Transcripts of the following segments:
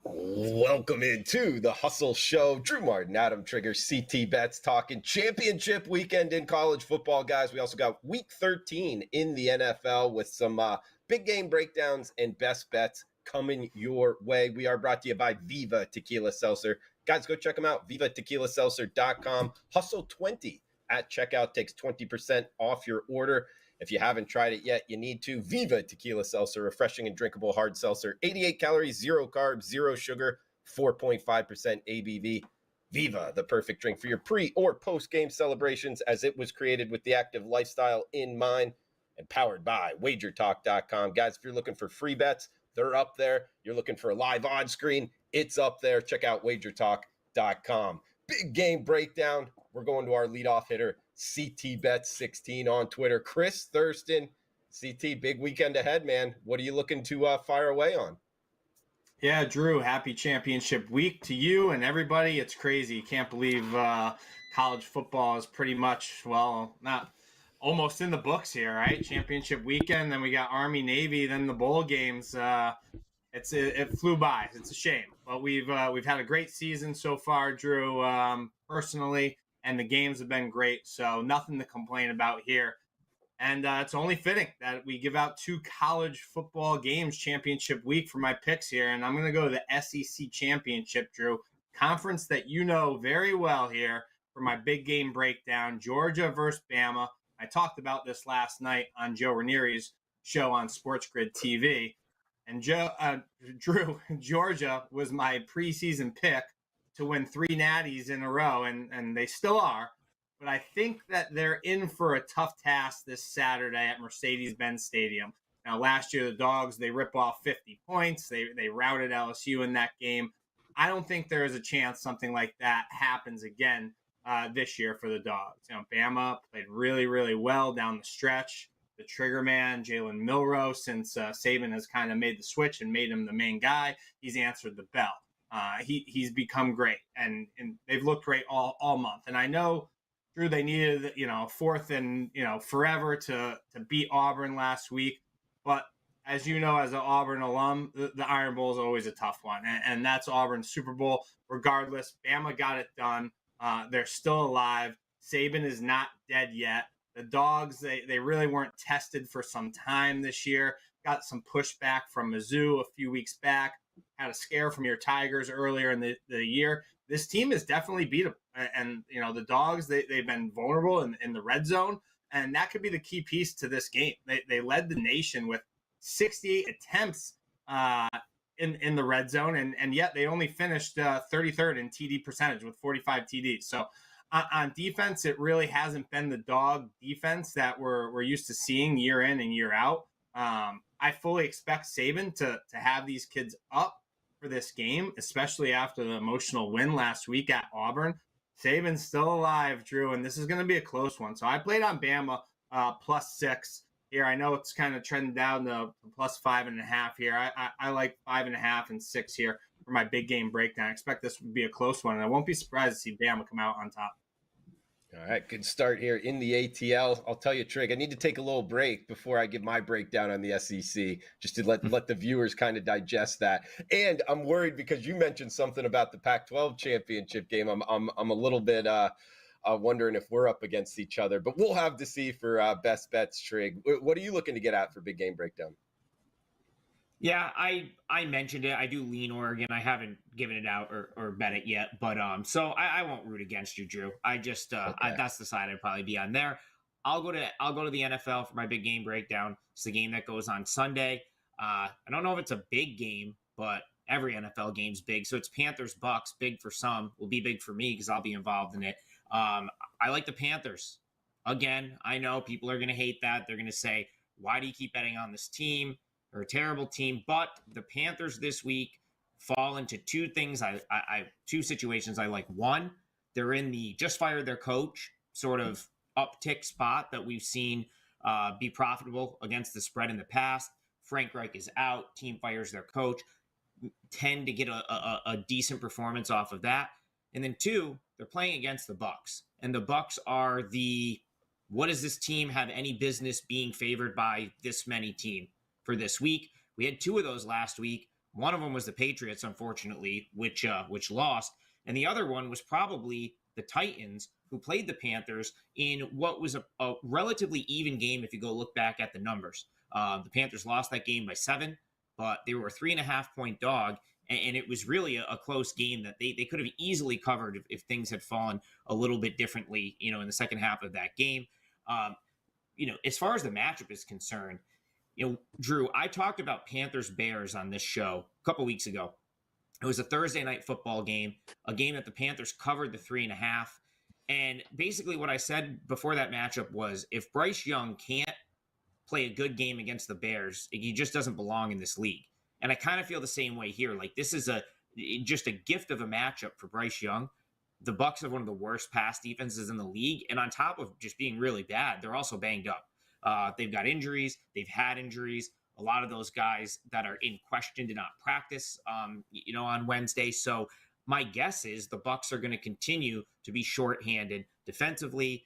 Welcome into the Hustle Show. Drew Martin, Adam Trigger, CT Bets talking championship weekend in college football, guys. We also got week 13 in the NFL with some big game breakdowns and best bets coming your way. We are brought to you by Viva Tequila Seltzer. Guys, go check them out, vivatequilaseltzer.com. Hustle 20 at checkout takes 20% off your order. If you haven't tried it yet, you need to. Viva Tequila Seltzer, refreshing and drinkable hard seltzer. 88 calories, 0 carbs, 0 sugar, 4.5% ABV. Viva, the perfect drink for your pre- or post-game celebrations, as it was created with the active lifestyle in mind and powered by wagertalk.com. Guys, if you're looking for free bets, they're up there. You're looking for a live odds screen, it's up there. Check out wagertalk.com. Big game breakdown. We're going to our leadoff hitter, CT Bets 16 on Twitter. Chris Thurston, CT, big weekend ahead, man. What are you looking to fire away on? Yeah, Drew, happy championship week to you and everybody. It's crazy. Can't believe college football is pretty much, well, not almost in the books here, right? Championship weekend, then we got Army, Navy, then the bowl games. It flew by. It's a shame, but we've had a great season so far, Drew, personally, and the games have been great. So nothing to complain about here. And it's only fitting that we give out 2 college football games championship week for my picks here. And I'm going to go to the SEC championship, Drew, conference that you know very well here for my big game breakdown, Georgia versus Bama. I talked about this last night on Joe Ranieri's show on Sports Grid TV. And Drew, Georgia was my preseason pick to win 3 natties in a row, and they still are. But I think that they're in for a tough task this Saturday at Mercedes-Benz Stadium. Now, last year, the Dogs, they rip off 50 points. They routed LSU in that game. I don't think there is a chance something like that happens again this year for the Dogs. You know, Bama played really, really well down the stretch. The trigger man, Jalen Milroe, since Saban has kind of made the switch and made him the main guy, he's answered the bell. He's become great, and they've looked great all month. And I know, Drew, they needed, fourth and, forever to beat Auburn last week. But as you know, as an Auburn alum, the Iron Bowl is always a tough one. And that's Auburn's Super Bowl. Regardless, Bama got it done. They're still alive. Saban is not dead yet. The Dogs, they really weren't tested for some time this year. Got some pushback from Mizzou a few weeks back. Had a scare from your Tigers earlier in the year. This team is definitely beatable. And, the Dogs, they've been vulnerable in the red zone. And that could be the key piece to this game. They led the nation with 68 attempts in the red zone. And yet they only finished 33rd in TD percentage with 45 TDs. So on defense, it really hasn't been the Dog defense that we're used to seeing year in and year out. I fully expect Saban to have these kids up for this game, especially after the emotional win last week at Auburn. Saban's still alive, Drew, and this is going to be a close one. So I played on Bama +6 here. I know it's kind of trending down to +5.5 here. I like 5.5 and 6 here for my big game breakdown. I expect this would be a close one, and I won't be surprised to see Bama come out on top. All right, good start here in the ATL. I'll tell you, Trig, I need to take a little break before I give my breakdown on the SEC, just to let the viewers kind of digest that. And I'm worried because you mentioned something about the Pac-12 championship game. I'm a little bit wondering if we're up against each other, but we'll have to see for best bets, Trig. What are you looking to get at for big game breakdown? Yeah, I mentioned it. I do lean Oregon. I haven't given it out or bet it yet, but so I won't root against you, Drew. I just okay. That's the side I'd probably be on there. I'll go to the NFL for my big game breakdown. It's the game that goes on Sunday. I don't know if it's a big game, but every NFL game's big. So it's Panthers-Bucks, big for some, will be big for me because I'll be involved in it. I like the Panthers. Again, I know people are going to hate that. They're going to say, why do you keep betting on this team? They're a terrible team. But the Panthers this week fall into two things. Two situations I like. One, they're in the just fired their coach sort of uptick spot that we've seen be profitable against the spread in the past. Frank Reich is out. Team fires their coach. Tend to get a decent performance off of that. And then two, they're playing against the Bucks. And the Bucks are the what does this team have any business being favored by this many team for this week? We had 2 of those last week. One of them was the Patriots, unfortunately, which lost. And the other one was probably the Titans, who played the Panthers in what was a relatively even game if you go look back at the numbers. The Panthers lost that game by 7, but they were a 3.5-point dog, and it was really a close game that they could have easily covered if things had fallen a little bit differently, in the second half of that game. As far as the matchup is concerned, Drew, I talked about Panthers-Bears on this show a couple weeks ago. It was a Thursday night football game, a game that the Panthers covered the 3.5. And basically what I said before that matchup was, if Bryce Young can't play a good game against the Bears, he just doesn't belong in this league. And I kind of feel the same way here. Like, this is just a gift of a matchup for Bryce Young. The Bucs have one of the worst pass defenses in the league. And on top of just being really bad, they're also banged up. They've got injuries. They've had injuries. A lot of those guys that are in question did not practice, on Wednesday. So my guess is the Bucs are going to continue to be shorthanded defensively,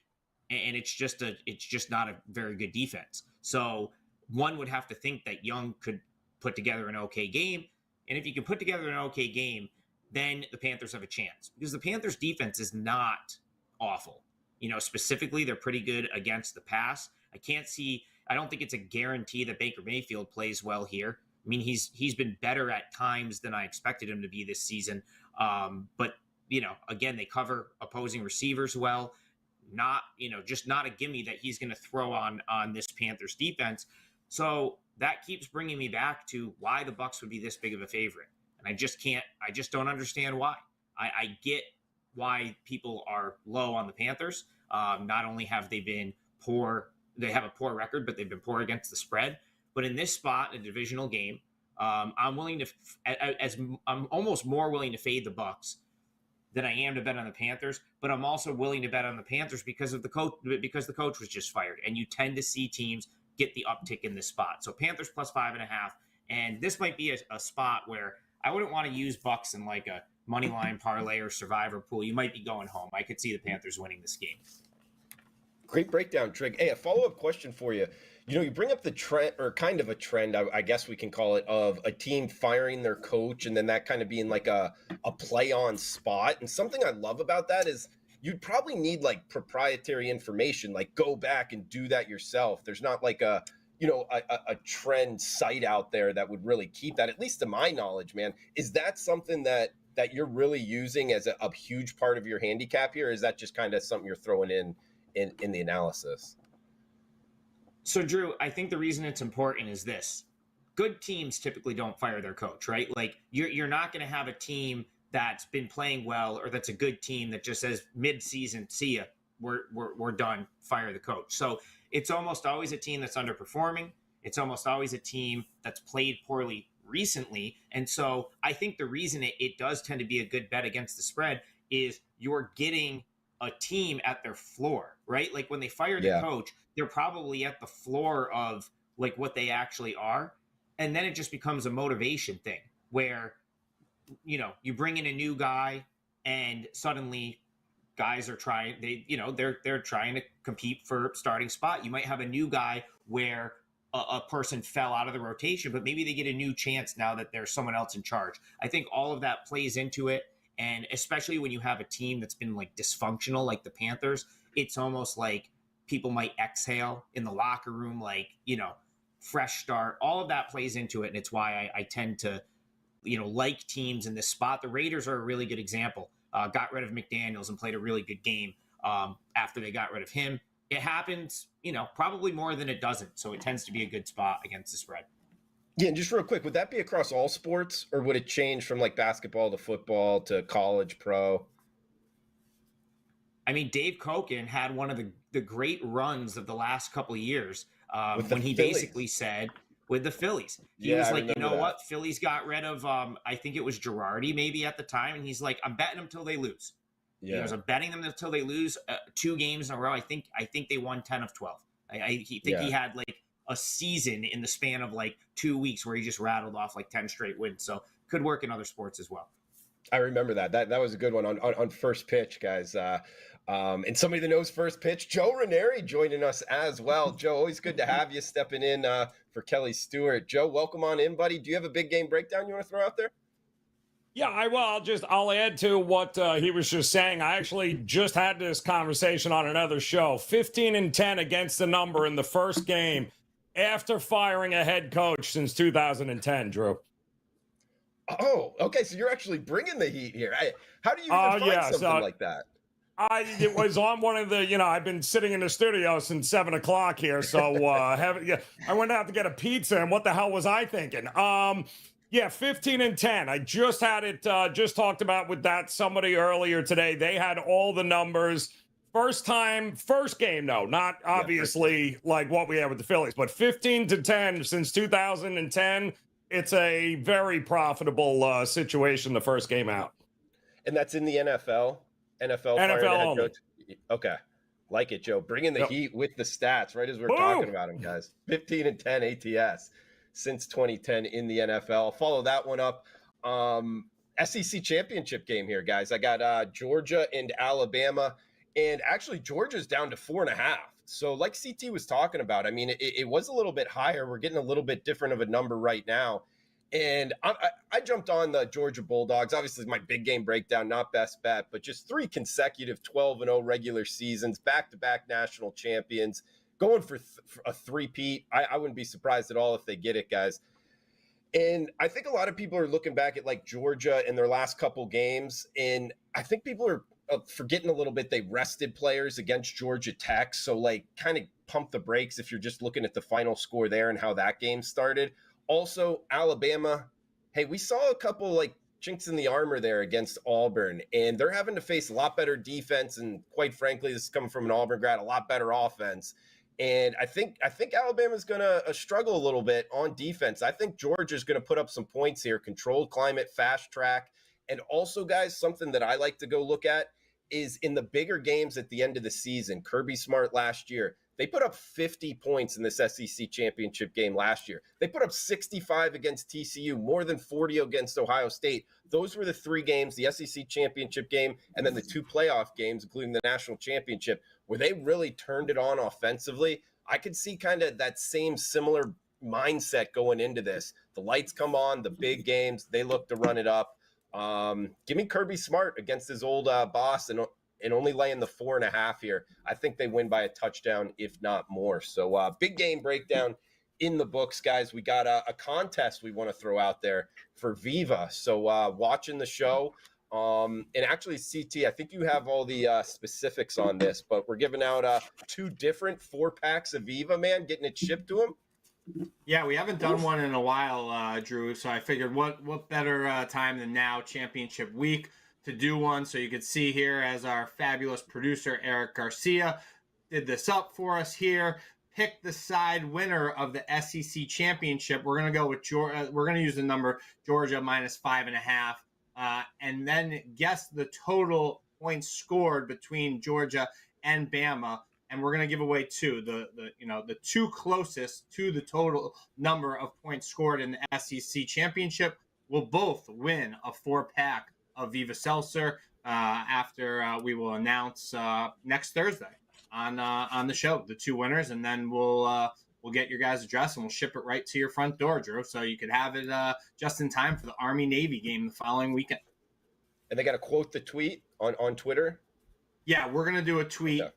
and it's just not a very good defense. So one would have to think that Young could put together an okay game, and if you can put together an okay game, then the Panthers have a chance, because the Panthers defense is not awful. Specifically, they're pretty good against the pass. I don't think it's a guarantee that Baker Mayfield plays well here. I mean, he's been better at times than I expected him to be this season. But again, they cover opposing receivers well. Just not a gimme that he's going to throw on this Panthers defense. So that keeps bringing me back to why the Bucs would be this big of a favorite. And I just don't understand why. I get why people are low on the Panthers. Not only have they been poor, they have a poor record, but they've been poor against the spread. But in this spot, in a divisional game, I'm almost more willing to fade the Bucs than I am to bet on the Panthers. But I'm also willing to bet on the Panthers because the coach was just fired, and you tend to see teams get the uptick in this spot. So Panthers plus 5.5, and this might be a spot where I wouldn't want to use Bucs in like a money line parlay or survivor pool. You might be going home. I could see the Panthers winning this game. Great breakdown, Trig. Hey, a follow-up question for you. You bring up the trend, or kind of a trend, I guess we can call it, of a team firing their coach and then that kind of being like a play-on spot. And something I love about that is you'd probably need like proprietary information, like go back and do that yourself. There's not like a trend site out there that would really keep that, at least to my knowledge, man. Is that something that you're really using as a huge part of your handicap here? Or is that just kind of something you're throwing in the analysis? So, Drew, I think the reason it's important is this. Good teams typically don't fire their coach, right? Like, you're not going to have a team that's been playing well, or that's a good team that just says mid-season, see ya, we're done, fire the coach. So it's almost always a team that's underperforming. It's almost always a team that's played poorly recently. And so I think the reason it does tend to be a good bet against the spread is you're getting a team at their floor, right? Like when they fire the coach, they're probably at the floor of like what they actually are. And then it just becomes a motivation thing where, you bring in a new guy and suddenly guys are trying, they're trying to compete for starting spot. You might have a new guy where a person fell out of the rotation, but maybe they get a new chance now that there's someone else in charge. I think all of that plays into it. And especially when you have a team that's been like dysfunctional, like the Panthers, it's almost like people might exhale in the locker room, like, fresh start. All of that plays into it. And it's why I tend to, like teams in this spot. The Raiders are a really good example. Got rid of McDaniels and played a really good game after they got rid of him. It happens, probably more than it doesn't. So it tends to be a good spot against the spread. Yeah, and just real quick, would that be across all sports, or would it change from like basketball to football to college, pro? I mean, Dave Koken had one of the great runs of the last couple of years when he Phillies. Basically said with the Phillies. He was like, what? Phillies got rid of, I think it was Girardi maybe at the time. And he's like, I'm betting them till they lose. Yeah. He goes, I'm betting them until they lose 2 games in a row. I think they won 10 of 12. He had like a season in the span of like 2 weeks where he just rattled off like 10 straight wins. So could work in other sports as well. I remember that. That was a good one on first pitch, guys. And somebody that knows first pitch, Joe Ranieri, joining us as well. Joe, always good to have you stepping in for Kelly Stewart. Joe, welcome on in, buddy. Do you have a big game breakdown you want to throw out there? Yeah, I will. I'll add to what he was just saying. I actually just had this conversation on another show. 15-10 against the number in the first game after firing a head coach since 2010, Drew. Oh, okay. So you're actually bringing the heat here. How do you even find something like that? It was on one of the, I've been sitting in the studio since 7 o'clock here. So I went out to get a pizza, and what the hell was I thinking? Yeah, 15-10. I just had it, just talked about with somebody earlier today. They had all the numbers. First game, though, not obviously like what we had with the Phillies, but 15-10 since 2010. It's a very profitable situation the first game out. And that's in the NFL? NFL only. Coach. Okay. Like it, Joe. Bringing the heat with the stats, right as we're talking about them, guys. 15-10 ATS. Since 2010 in the NFL. Follow that one up. SEC championship game here, guys. I got Georgia and Alabama, and actually Georgia's down to 4.5. So like CT was talking about, I mean, it was a little bit higher. We're getting a little bit different of a number right now. And I jumped on the Georgia Bulldogs. Obviously, my big game breakdown, not best bet, but just 3 consecutive 12-0 regular seasons, back-to-back national champions. Going for a three-peat. I wouldn't be surprised at all if they get it, guys. And I think a lot of people are looking back at like Georgia in their last couple games, and I think people are forgetting a little bit they rested players against Georgia Tech. So like kind of pump the brakes if you're just looking at the final score there and how that game started. Also, Alabama, hey, we saw a couple like chinks in the armor there against Auburn, and they're having to face a lot better defense. And quite frankly, this is coming from an Auburn grad, a lot better offense. And I think Alabama's going to struggle a little bit on defense. I think Georgia's going to put up some points here, controlled climate, fast track. And also, guys, something that I like to go look at is in the bigger games at the end of the season. Kirby Smart last year, they put up 50 points in this SEC championship game last year. They put up 65 against TCU, more than 40 against Ohio State. Those were the 3 games, the SEC championship game, and then the 2 playoff games, including the national championship, where they really turned it on offensively. I could see kind of that same similar mindset going into this. The lights come on, the big games, they look to run it up. Give me Kirby Smart against his old boss and only laying the 4.5 here. I think they win by a touchdown, if not more. So big game breakdown in the books, guys. We got a contest we want to throw out there for Viva. So watching the show. And actually, CT, I think you have all the specifics on this, but we're giving out 2 different 4-packs of Viva, man, getting it shipped to them. Yeah, we haven't done one in a while, Drew. So I figured what better time than now, championship week, to do one. So you could see here as our fabulous producer, Eric Garcia, did this up for us here. Pick the side winner of the SEC championship. We're going to go with Georgia. We're going to use the number Georgia minus 5.5. And then guess the total points scored between Georgia and Bama. And we're going to give away 2. The 2 closest to the total number of points scored in the SEC championship will both win a 4-pack of Viva Seltzer after we will announce next Thursday on the show the 2 winners, and then we'll get your guys' address and we'll ship it right to your front door, Drew, so you could have it just in time for the Army-Navy game the following weekend. And they got to quote the tweet on Twitter? Yeah, we're going to do a tweet. Okay.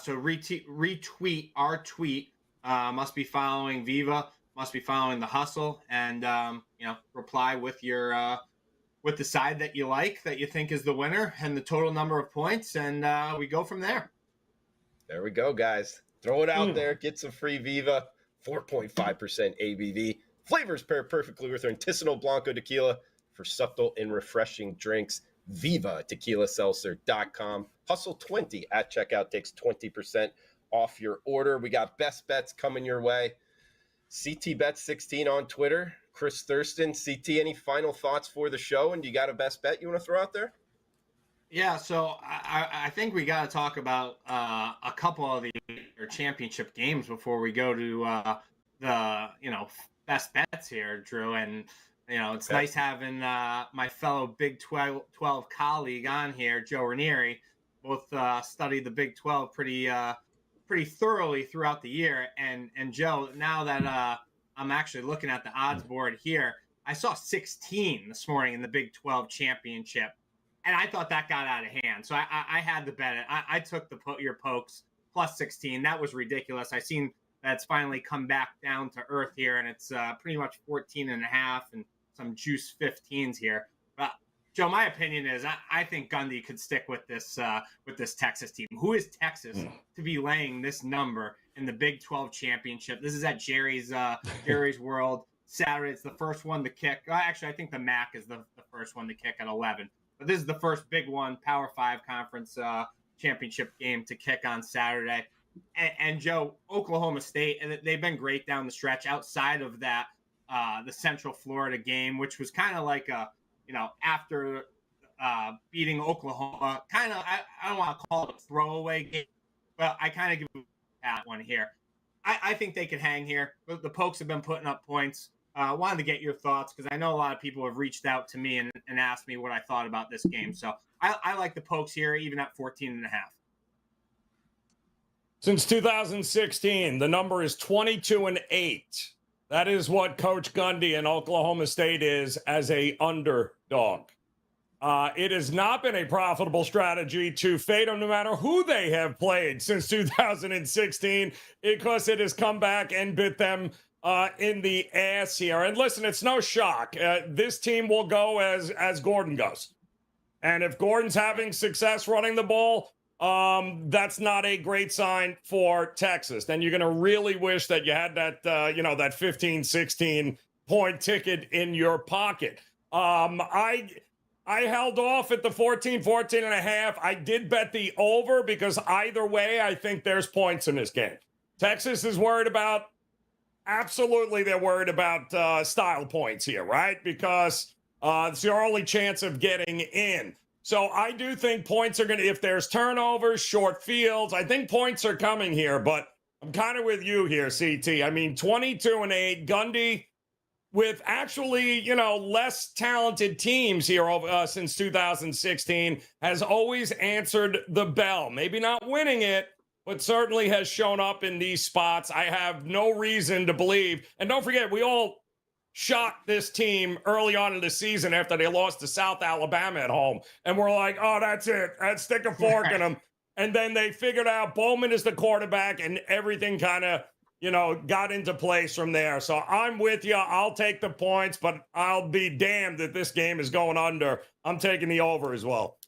So retweet our tweet. Must be following Viva, must be following the Hustle, and reply with your with the side that you like, that you think is the winner, and the total number of points, and we go from there. There we go, guys. Throw it out there. Get some free Viva. 4.5% ABV. Flavors pair perfectly with artisanal Blanco tequila for subtle and refreshing drinks. Viva tequilaseltzer.com. Hustle 20 at checkout takes 20% off your order. We got best bets coming your way. CT Bet 16 on Twitter. Chris Thurston. CT, any final thoughts for the show? And do you got a best bet you want to throw out there? Yeah, so I think we got to talk about a couple of the championship games before we go to the best bets here, Drew. And it's nice having my fellow Big 12 colleague on here, Joe Ranieri. both studied the Big 12 pretty thoroughly throughout the year. And Joe, now that I'm actually looking at the odds board here, I saw 16 this morning in the Big 12 championship, and I thought that got out of hand. So I had to bet it. I took your Pokes plus 16. That was ridiculous. I seen that's finally come back down to earth here, and it's pretty much 14 and a half and some juice 15s here. But Joe, my opinion is I think Gundy could stick with this Texas team. Who is Texas to be laying this number in the Big 12 championship? This is at Jerry's World Saturday. It's the first one to kick. Actually, I think the MAC is the first one to kick at 11. But this is the first big one, Power 5 conference championship game to kick on Saturday. And Joe, Oklahoma State, and they've been great down the stretch outside of that, the Central Florida game, which was kind of like after beating Oklahoma, kind of, I don't want to call it a throwaway game, but I kind of give that one here. I think they could hang here. The Pokes have been putting up points. Wanted to get your thoughts because I know a lot of people have reached out to me and asked me what I thought about this game. So I like the Pokes here, even at 14 and a half. Since 2016, the number is 22-8. That is what Coach Gundy in Oklahoma State is as a underdog. It has not been a profitable strategy to fade them no matter who they have played since 2016 because it has come back and bit them in the ass here. And listen, it's no shock. This team will go as Gordon goes. And if Gordon's having success running the ball, that's not a great sign for Texas. Then you're going to really wish that you had that, that 15, 16 point ticket in your pocket. I held off at the 14 and a half. I did bet the over because either way, I think there's points in this game. Texas is worried about, absolutely they're worried about style points here, right? Because it's your only chance of getting in. So I do think points are going to, if there's turnovers, short fields, I think points are coming here, but I'm kind of with you here, CT. I mean, 22-8, Gundy with actually, less talented teams here since 2016 has always answered the bell. Maybe not winning it, but certainly has shown up in these spots. I have no reason to believe. And don't forget, we all shocked this team early on in the season after they lost to South Alabama at home. And we're like, oh, that's it. Let's stick a fork in them. And then they figured out Bowman is the quarterback and everything kind of, got into place from there. So I'm with you. I'll take the points, but I'll be damned if this game is going under. I'm taking the over as well.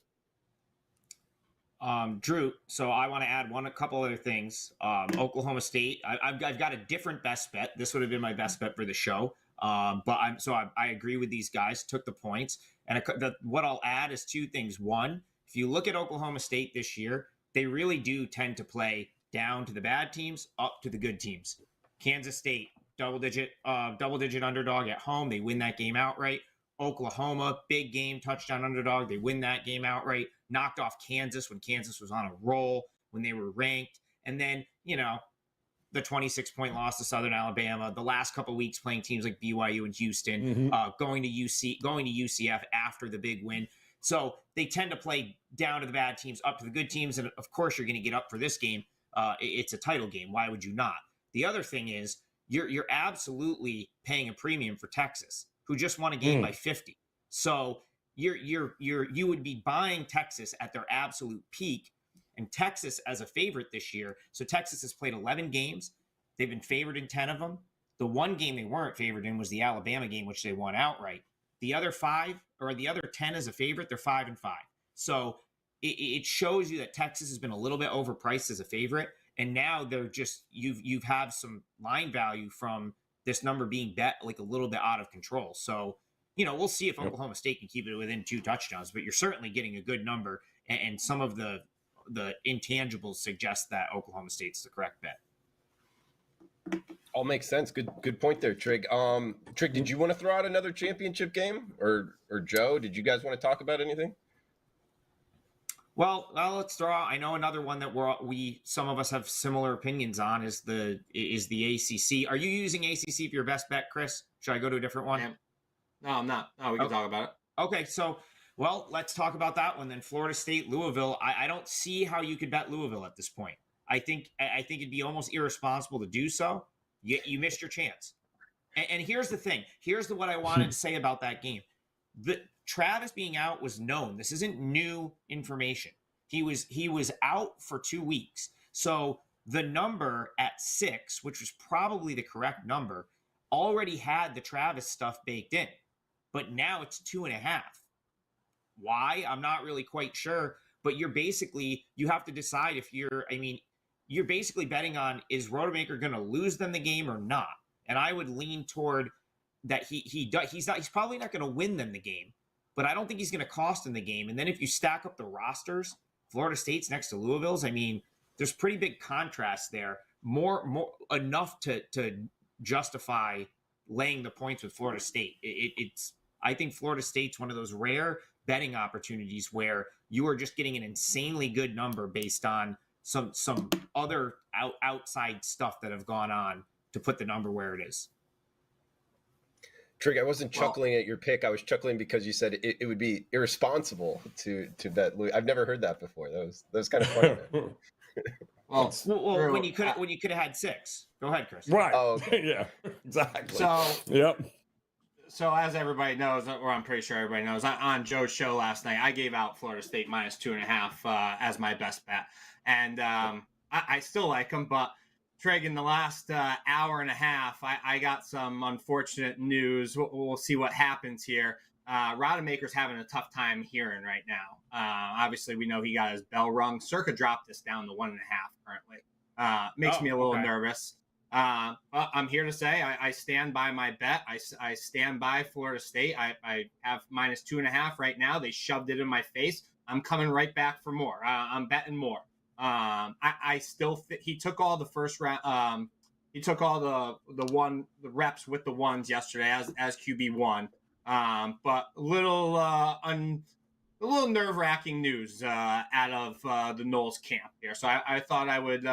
Drew, so I want to add a couple other things. Oklahoma State, I've got a different best bet. This would have been my best bet for the show. But I agree with these guys, took the points. And what I'll add is two things. One, if you look at Oklahoma State this year, they really do tend to play down to the bad teams, up to the good teams. Kansas State, double-digit underdog at home. They win that game outright. Oklahoma, big game, touchdown underdog. They win that game outright. Knocked off Kansas when Kansas was on a roll, when they were ranked. And then, the 26-point loss to Southern Alabama, the last couple of weeks playing teams like BYU and Houston, going to UCF after the big win. So they tend to play down to the bad teams, up to the good teams. And of course, you're going to get up for this game. It's a title game. Why would you not? The other thing is you're absolutely paying a premium for Texas, who just won a game by 50. So you would be buying Texas at their absolute peak. And Texas as a favorite this year. So Texas has played 11 games. They've been favored in 10 of them. The one game they weren't favored in was the Alabama game, which they won outright. The other 10 as a favorite, they're 5-5. So it shows you that Texas has been a little bit overpriced as a favorite. And now they're just, you've have some line value from this number being bet like a little bit out of control. So, we'll see if Oklahoma State can keep it within 2 touchdowns, but you're certainly getting a good number. And some of the intangibles suggest that Oklahoma State's the correct bet. All makes sense. Good point there, Trig. Trig, did you want to throw out another championship game, or Joe? Did you guys want to talk about anything? Well, let's throw out. I know another one that some of us have similar opinions on is the ACC. Are you using ACC for your best bet, Chris? Should I go to a different one? No, I'm not. No, we can talk about it. Okay, so Well, let's talk about that one then. Florida State, Louisville. I don't see how you could bet Louisville at this point. I think it'd be almost irresponsible to do so. You missed your chance. And here's the thing. Here's what I wanted to say about that game. The Travis being out was known. This isn't new information. He was out for 2 weeks. So the number at 6, which was probably the correct number, already had the Travis stuff baked in. But now it's 2.5. Why? I'm not really quite sure. But you have to decide if you're basically betting on, is Rodemaker going to lose them the game or not? And I would lean toward that he's probably not going to win them the game, but I don't think he's going to cost them the game. And then if you stack up the rosters, Florida State's next to Louisville's, there's pretty big contrast there. More enough to justify laying the points with Florida State. I think Florida State's one of those rare betting opportunities where you are just getting an insanely good number based on some other outside stuff that have gone on to put the number where it is. Trig, I wasn't chuckling at your pick. I was chuckling because you said it would be irresponsible to bet Louis. I've never heard that before. That was kind of funny. Well, when you could have had 6. Go ahead, Chris. Right. Oh, okay. Yeah, exactly. So, yep. So as everybody knows, or I'm pretty sure everybody knows, on Joe's show last night, I gave out Florida State minus 2.5 as my best bet. And I still like them, but Treg, in the last hour and a half, I got some unfortunate news. We'll see what happens here. Rodemaker's having a tough time hearing right now. Obviously, we know he got his bell rung. Circa dropped this down to 1.5 currently. Makes me a little nervous. I'm here to say I stand by my bet. I stand by Florida State. I have minus 2.5 right now. They shoved it in my face. I'm coming right back for more. I'm betting more. I still he took all the first round. He took all the reps with the ones yesterday as QB1. But a little nerve-wracking news out of the Knowles camp here. So I thought I would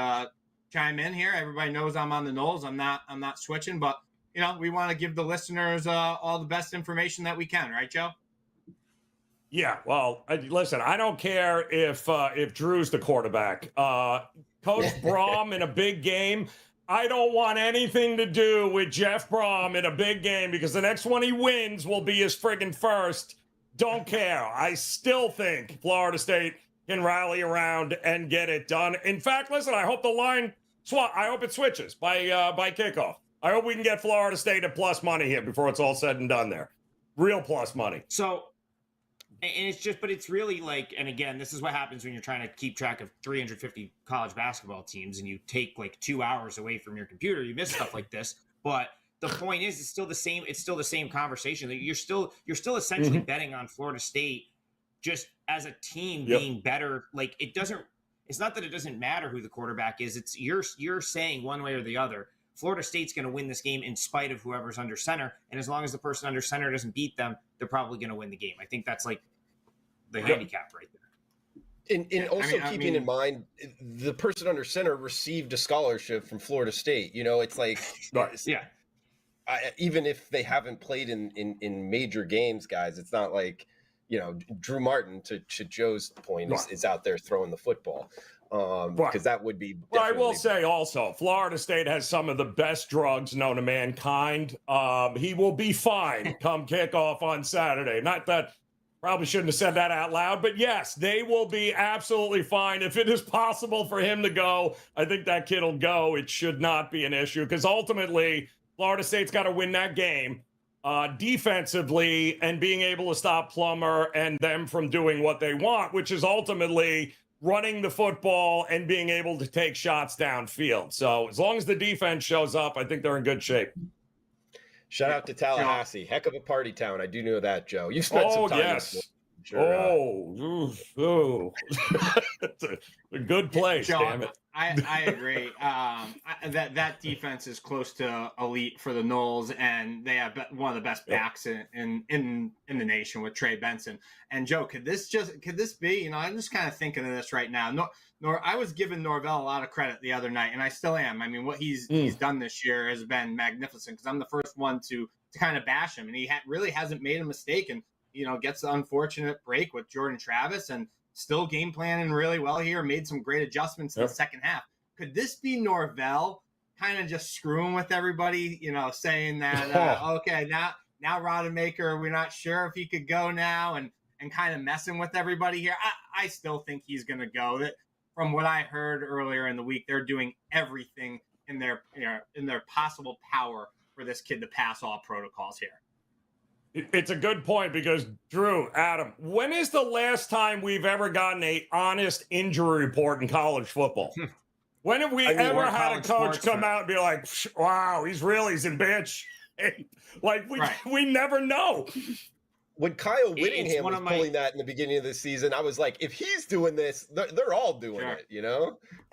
chime in here. Everybody knows I'm on the Knowles. I'm not switching, but we want to give the listeners all the best information that we can, right, Joe? Yeah, well, listen, I don't care if Drew's the quarterback. Coach Brom in a big game, I don't want anything to do with Jeff Brom in a big game because the next one he wins will be his friggin' first. Don't care. I still think Florida State can rally around and get it done. In fact, listen, I hope the line I hope it switches by kickoff. I hope we can get Florida State at plus money here before it's all said and done there. Real plus money. So, and it's really like, and again, this is what happens when you're trying to keep track of 350 college basketball teams and you take like 2 hours away from your computer. You miss stuff like this. But the point is, it's still the same conversation. You're still essentially betting on Florida State just as a team being better. Like it's not that it doesn't matter who the quarterback is. It's you're saying one way or the other, Florida State's going to win this game in spite of whoever's under center. And as long as the person under center doesn't beat them, they're probably going to win the game. I think that's like the handicap right there. And also keeping in mind, the person under center received a scholarship from Florida State. It's like, even if they haven't played in major games, guys, it's not like, Drew Martin, to Joe's point, is out there throwing the football. Because that would be. Well, I will say also, Florida State has some of the best drugs known to mankind. He will be fine come kickoff on Saturday. Not that. Probably shouldn't have said that out loud, but yes, they will be absolutely fine. If it is possible for him to go, I think that kid will go. It should not be an issue because ultimately, Florida State's got to win that game defensively and being able to stop Plummer and them from doing what they want, which is ultimately running the football and being able to take shots downfield. So as long as the defense shows up, I think they're in good shape. Shout out to Tallahassee. Heck of a party town. I do know that, Joe. You spent some time. Yes. Sure, It's a good place, Joe, damn it. I agree. That defense is close to elite for the Knowles, and they have one of the best backs in the nation with Trey Benson. And Joe, could this be? I'm just kind of thinking of this right now. I was giving Norvell a lot of credit the other night, and I still am. I mean, what he's done this year has been magnificent because I'm the first one to kind of bash him, and he really hasn't made a mistake. And gets the unfortunate break with Jordan Travis and still game planning really well here, made some great adjustments in the second half. Could this be Norvell kind of just screwing with everybody, saying that, okay, now Rodemaker, we're not sure if he could go now, and kind of messing with everybody here? I still think he's going to go. That from what I heard earlier in the week, they're doing everything in their possible power for this kid to pass all protocols here. It's a good point because, Drew, Adam, when is the last time we've ever gotten an honest injury report in college football? When have we ever had a coach come out and be like, wow, he's in bad shape? Like, we never know. When Kyle Whittingham was pulling that in the beginning of the season, I was like, if he's doing this, they're all doing it,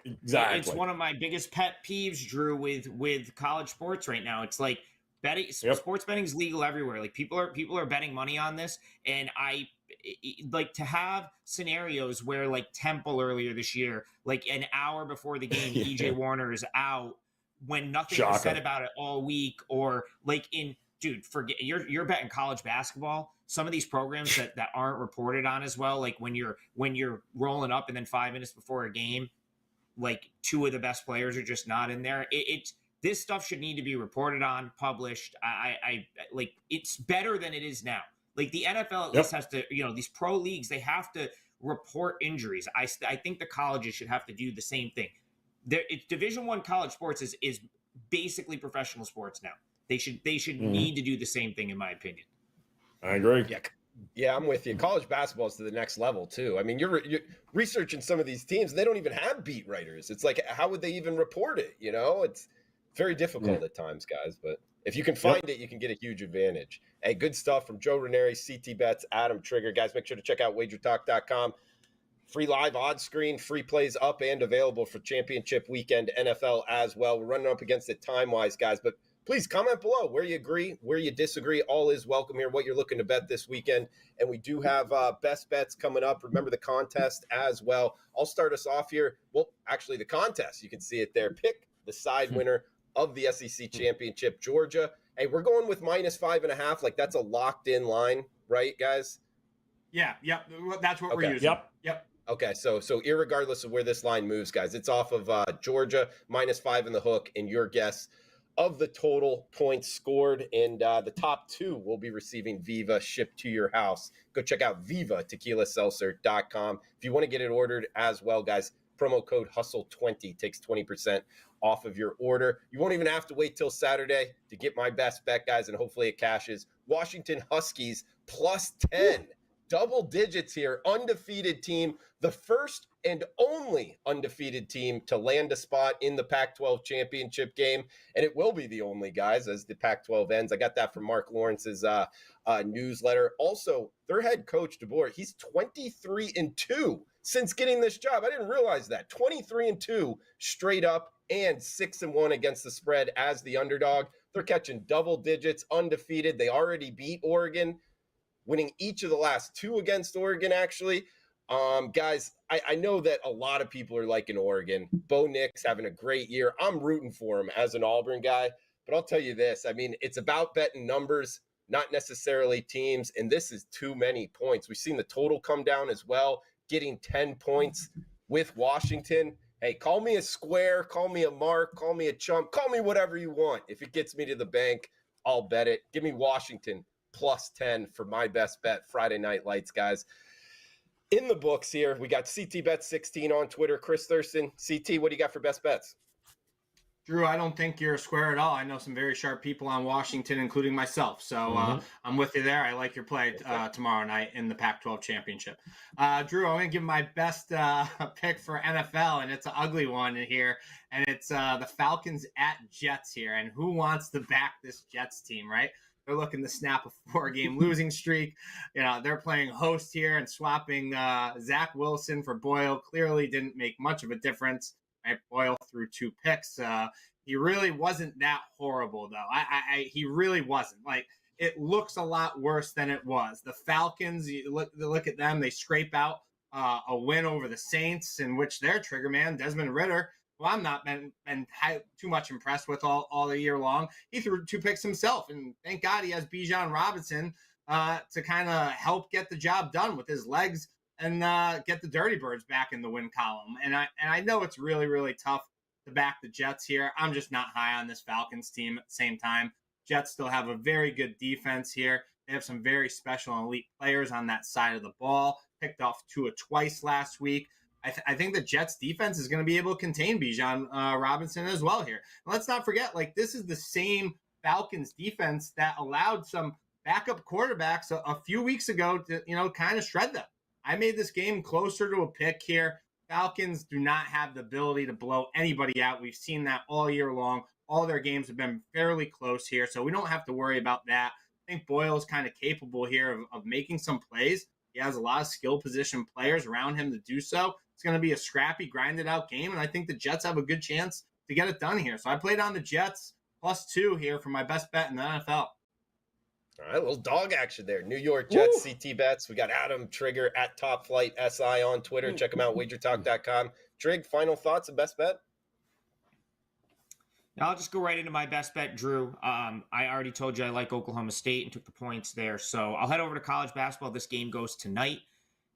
Exactly. It's one of my biggest pet peeves, Drew, with college sports right now. It's like sports betting's legal everywhere. Like people are betting money on this, and I like to have scenarios where, like Temple earlier this year, like an hour before the game, EJ Warner is out when nothing was said about it all week, or like forget you're betting college basketball. Some of these programs that aren't reported on as well, like when you're rolling up and then 5 minutes before a game, like two of the best players are just not in there. This stuff should need to be reported on, published. I like, it's better than it is now. Like the NFL at least has to, these pro leagues, they have to report injuries. I think the colleges should have to do the same thing. It's Division I college sports is basically professional sports now. They should need to do the same thing, in my opinion. I agree. Yeah, I'm with you. College basketball is to the next level too. I mean, you're researching some of these teams. They don't even have beat writers. It's like, how would they even report it? It's very difficult at times, guys. But if you can find it, you can get a huge advantage. Hey, good stuff from Joe Ranieri, CT Bets, Adam Trigger. Guys, make sure to check out wagertalk.com. Free live odds screen, free plays up and available for championship weekend NFL as well. We're running up against it time-wise, guys, but please comment below where you agree, where you disagree. All is welcome here, what you're looking to bet this weekend. And we do have best bets coming up. Remember the contest as well. I'll start us off here. Well, actually, the contest, you can see it there. Pick the side winner of the SEC championship, Georgia. Hey, we're going with -5.5. Like, that's a locked-in line, right, guys? Yeah, yep. That's what we're using. Yep. Okay, so irregardless of where this line moves, guys, it's off of Georgia, -5 in the hook, and your guess of the total points scored. And the top two will be receiving Viva shipped to your house. Go check out vivatequilaseltzer.com. If you want to get it ordered as well, guys, promo code HUSTLE20 takes 20% off of your order. You won't even have to wait till Saturday to get my best bet, guys, and hopefully it cashes. Washington Huskies +10. Double digits here, undefeated team, the first and only undefeated team to land a spot in the Pac-12 championship game. And it will be the only, guys, as the Pac-12 ends. I got that from Mark Lawrence's newsletter. Also, their head coach, DeBoer, he's 23-2 since getting this job. I didn't realize that. 23-2 straight up and 6-1 against the spread as the underdog. They're catching double digits, undefeated. They already beat Oregon, winning each of the last two against Oregon, actually. Guys, I know that a lot of people are liking Oregon. Bo Nix having a great year. I'm rooting for him as an Auburn guy. But I'll tell you this. I mean, it's about betting numbers, not necessarily teams. And this is too many points. We've seen the total come down as well, getting 10 points with Washington. Hey, call me a square, call me a mark, call me a chump, call me whatever you want. If it gets me to the bank, I'll bet it. Give me Washington +10 for my best bet. Friday Night Lights, guys. In the books here, we got CT Bet 16 on Twitter. Chris Thurston, CT, what do you got for best bets? Drew, I don't think you're a square at all. I know some very sharp people on Washington, including myself. So I'm with you there. I like your play tomorrow night in the Pac-12 championship. Drew, I'm going to give my best pick for NFL, and it's an ugly one here. And it's the Falcons at Jets here. And who wants to back this Jets team, right? They're looking to snap a 4-game losing streak. They're playing host here and swapping Zach Wilson for Boyle. Clearly didn't make much of a difference. Right? Boyle threw 2 picks. He really wasn't that horrible, though. He really wasn't. Like, it looks a lot worse than it was. The Falcons, you look at them. They scrape out a win over the Saints, in which their trigger man, Desmond Ridder, who I'm not been too much impressed with all the year long. He threw 2 picks himself, and thank God he has Bijan Robinson to kind of help get the job done with his legs and get the Dirty Birds back in the win column. And I know it's really, really tough to back the Jets here. I'm just not high on this Falcons team at the same time. Jets still have a very good defense here. They have some very special and elite players on that side of the ball. Picked off Tua twice last week. I think the Jets defense is going to be able to contain Bijan Robinson as well here. And let's not forget, like, this is the same Falcons defense that allowed some backup quarterbacks a few weeks ago to, kind of shred them. I made this game closer to a pick here. Falcons do not have the ability to blow anybody out. We've seen that all year long. All their games have been fairly close here, so we don't have to worry about that. I think Boyle is kind of capable here of making some plays. He has a lot of skill position players around him to do so. It's going to be a scrappy, grinded out game, and I think the Jets have a good chance to get it done here. So I played on the Jets +2 here for my best bet in the NFL. All right, a little dog action there. New York Jets, CT bets. We got Adam Trigger at Top Flight SI on Twitter. Check him out, wagertalk.com. Trig, final thoughts and best bet? Now I'll just go right into my best bet, Drew. I already told you I like Oklahoma State and took the points there. So I'll head over to college basketball. This game goes tonight.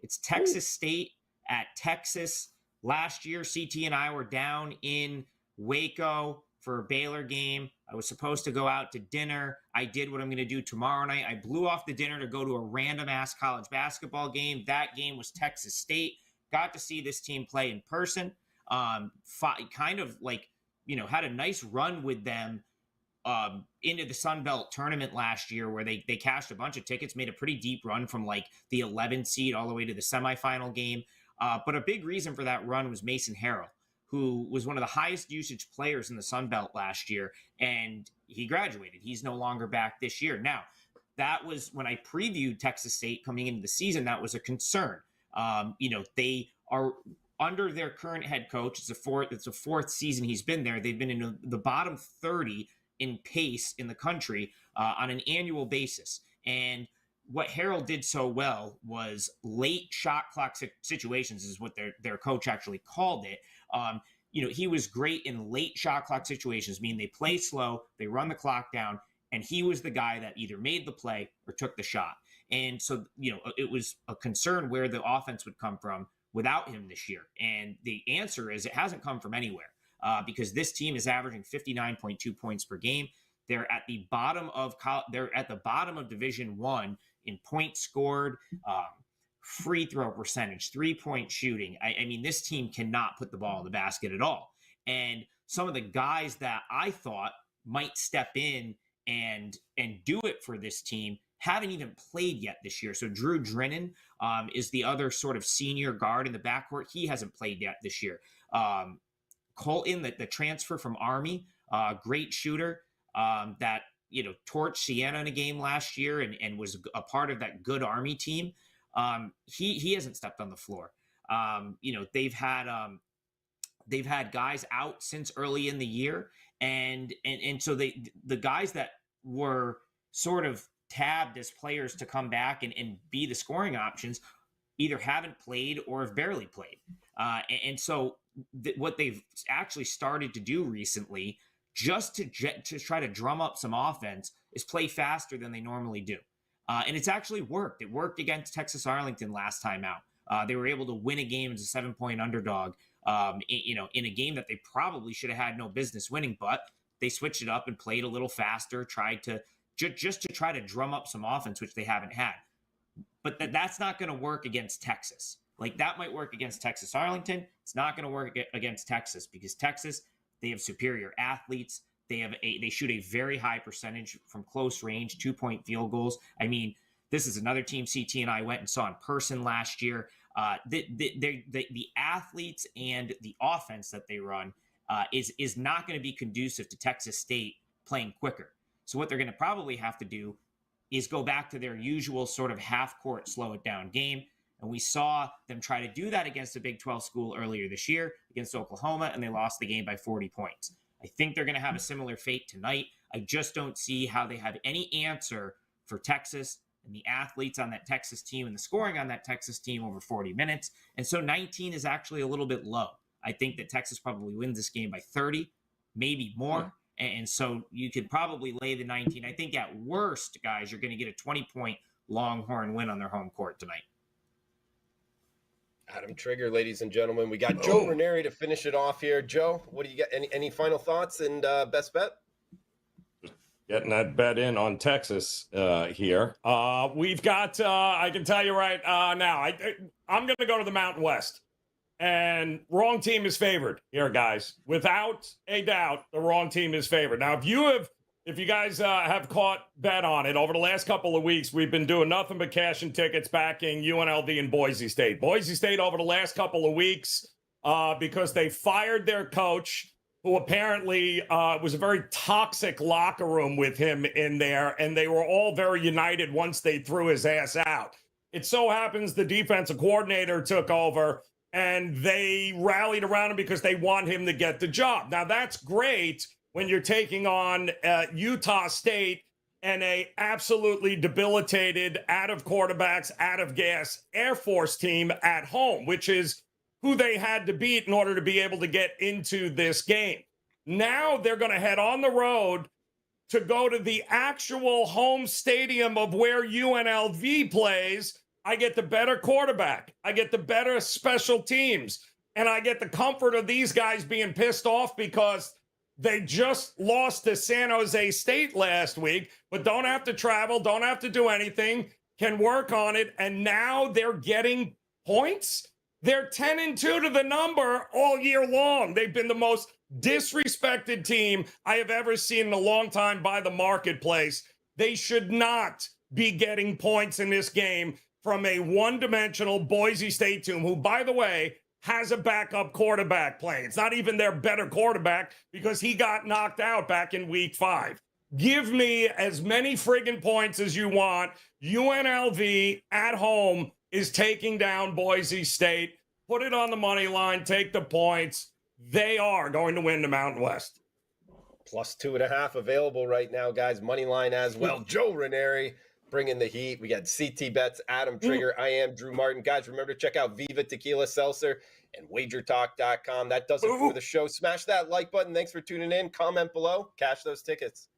It's Texas State at Texas. Last year, CT and I were down in Waco for a Baylor game. I was supposed to go out to dinner. I did what I'm going to do tomorrow night. I blew off the dinner to go to a random-ass college basketball game. That game was Texas State. Got to see this team play in person. Kind of like, had a nice run with them into the Sun Belt tournament last year where they cashed a bunch of tickets, made a pretty deep run from like the 11 seed all the way to the semifinal game. But a big reason for that run was Mason Harrell, who was one of the highest usage players in the Sun Belt last year, and he graduated. He's no longer back this year. Now, that was when I previewed Texas State coming into the season, that was a concern. They are under their current head coach. It's a fourth season he's been there. They've been in the bottom 30 in pace in the country on an annual basis. And what Harrell did so well was late shot clock situations is what their coach actually called it. He was great in late shot clock situations, meaning they play slow, they run the clock down, and he was the guy that either made the play or took the shot. And so, it was a concern where the offense would come from without him this year. And the answer is it hasn't come from anywhere because this team is averaging 59.2 points per game. They're at the bottom of Division I in points scored, free throw percentage, 3-point shooting. I mean, this team cannot put the ball in the basket at all. And some of the guys that I thought might step in and do it for this team haven't even played yet this year. So Drew Drennan is the other sort of senior guard in the backcourt. He hasn't played yet this year. Colton, the transfer from Army, great shooter that torched Siena in a game last year and was a part of that good Army team. He hasn't stepped on the floor. They've had guys out since early in the year, and so the guys that were sort of tabbed as players to come back and be the scoring options either haven't played or have barely played. So what they've actually started to do recently, just to try to drum up some offense, is play faster than they normally do. And it's actually worked. It worked against Texas Arlington last time out. They were able to win a game as a 7-point underdog, in a game that they probably should have had no business winning, but they switched it up and played a little faster, tried to just to try to drum up some offense, which they haven't had. But that's not going to work against Texas. Like, that might work against Texas Arlington. It's not going to work against Texas because Texas, they have superior athletes. They shoot a very high percentage from close range, 2-point field goals. I mean, this is another team CT and I went and saw in person last year. The athletes and the offense that they run is not going to be conducive to Texas State playing quicker. So what they're going to probably have to do is go back to their usual sort of half-court, slow-it-down game. And we saw them try to do that against a Big 12 school earlier this year against Oklahoma, and they lost the game by 40 points. I think they're going to have a similar fate tonight. I just don't see how they have any answer for Texas and the athletes on that Texas team and the scoring on that Texas team over 40 minutes. And so 19 is actually a little bit low. I think that Texas probably wins this game by 30, maybe more. And so you could probably lay the 19. I think at worst, guys, you're going to get a 20-point Longhorn win on their home court tonight. Adam Trigger, ladies and gentlemen. We got Joe Ranieri to finish it off here. Joe, what do you got? Any final thoughts and best bet? Getting that bet in on Texas here. We've got, I can tell you right now, I'm going to go to the Mountain West. And wrong team is favored here, guys. Without a doubt, the wrong team is favored. Now, if you guys have caught bet on it over the last couple of weeks, we've been doing nothing but cashing tickets backing UNLV and Boise State. Boise State over the last couple of weeks because they fired their coach, who apparently was a very toxic locker room with him in there, and they were all very united once they threw his ass out. It so happens the defensive coordinator took over, and they rallied around him because they want him to get the job. Now, that's great when you're taking on Utah State and a absolutely debilitated, out of quarterbacks, out of gas Air Force team at home, which is who they had to beat in order to be able to get into this game. Now they're going to head on the road to go to the actual home stadium of where UNLV plays. I get the better quarterback. I get the better special teams. And I get the comfort of these guys being pissed off because they just lost to San Jose State last week, but don't have to travel, don't have to do anything, can work on it. And now they're getting points. They're 10-2 to the number all year long. They've been the most disrespected team I have ever seen in a long time by the marketplace. They should not be getting points in this game from a one-dimensional Boise State team, who, by the way, has a backup quarterback playing. It's not even their better quarterback because he got knocked out back in week 5. Give me as many friggin' points as you want. UNLV at home is taking down Boise State. Put it on the money line. Take the points. They are going to win the Mountain West. Plus 2.5 available right now, guys. Money line as well. Joe Ranieri bringing the heat. We got CT Bets, Adam Trigger. I am Drew Martin. Guys, remember to check out Viva Tequila Seltzer and wagertalk.com. That does it for the show. Smash that like button. Thanks for tuning in. Comment below. Cash those tickets.